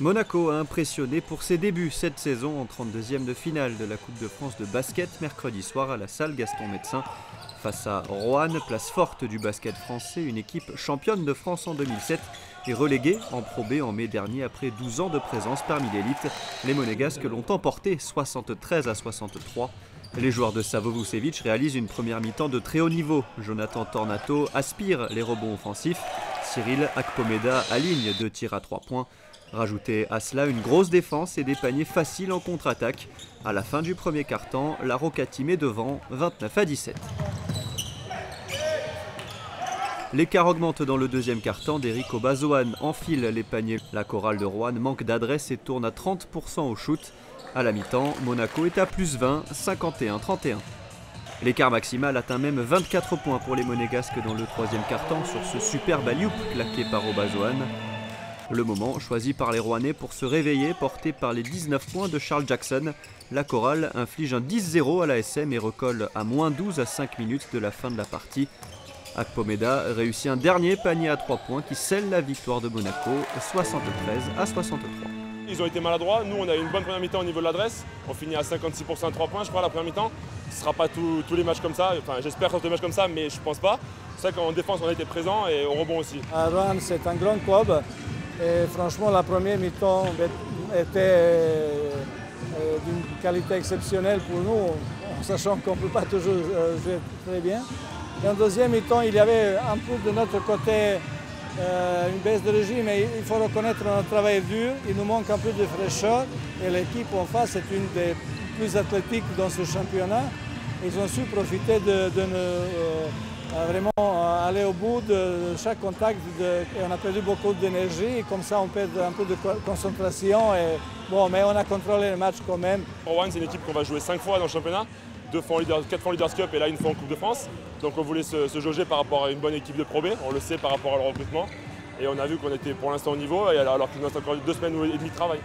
Monaco a impressionné pour ses débuts cette saison en 32e de finale de la Coupe de France de basket mercredi soir à la salle Gaston Médecin. Face à Roanne, place forte du basket français, une équipe championne de France en 2007 et reléguée en Pro B en mai dernier après 12 ans de présence parmi l'élite. Les Monégasques l'ont emporté 73-63. Les joueurs de Savo Vucevic réalisent une première mi-temps de très haut niveau. Jonathan Tornato aspire les rebonds offensifs. Cyril Akpomeda aligne 2 tirs à 3 points. Rajoutez à cela une grosse défense et des paniers faciles en contre-attaque. À la fin du premier quart-temps, la Roca Team est devant 29-17. L'écart augmente dans le deuxième quart-temps d'Eric Obazoan enfile les paniers. La chorale de Roanne manque d'adresse et tourne à 30% au shoot. À la mi-temps, Monaco est à plus 20, 51-31. L'écart maximal atteint même 24 points pour les Monégasques dans le troisième quart-temps sur ce superbe alley-oop claqué par Obazoan. Le moment choisi par les Rouennais pour se réveiller, porté par les 19 points de Charles Jackson. La chorale inflige un 10-0 à la SM et recolle à moins 12 à 5 minutes de la fin de la partie. Akpomeda réussit un dernier panier à 3 points qui scelle la victoire de Monaco, 73-63. Ils ont été maladroits, nous on a eu une bonne première mi-temps au niveau de l'adresse, on finit à 56% à 3 points je crois la première mi-temps. Ce ne sera pas tous les matchs comme ça, enfin j'espère tous les matchs comme ça mais je pense pas. C'est vrai qu'en défense on a été présent et au rebond aussi. Roanne c'est un grand club et franchement la première mi-temps était d'une qualité exceptionnelle pour nous, en sachant qu'on ne peut pas toujours jouer très bien. Et en deuxième mi-temps il y avait un peu de notre côté une baisse de régime, mais il faut reconnaître notre travail dur, il nous manque un peu de fraîcheur et l'équipe en face est une des plus athlétiques dans ce championnat. Ils ont su profiter de vraiment aller au bout de chaque contact et on a perdu beaucoup d'énergie, comme ça on perd un peu de concentration. Mais on a contrôlé le match quand même. Roanne c'est une équipe qu'on va jouer 5 fois dans le championnat, 4 fois en Leaders Cup et là une fois en Coupe de France. Donc on voulait se jauger par rapport à une bonne équipe de Pro B, on le sait par rapport à le recrutement. Et on a vu qu'on était pour l'instant au niveau alors qu'il nous reste encore 2 semaines et demie de travail.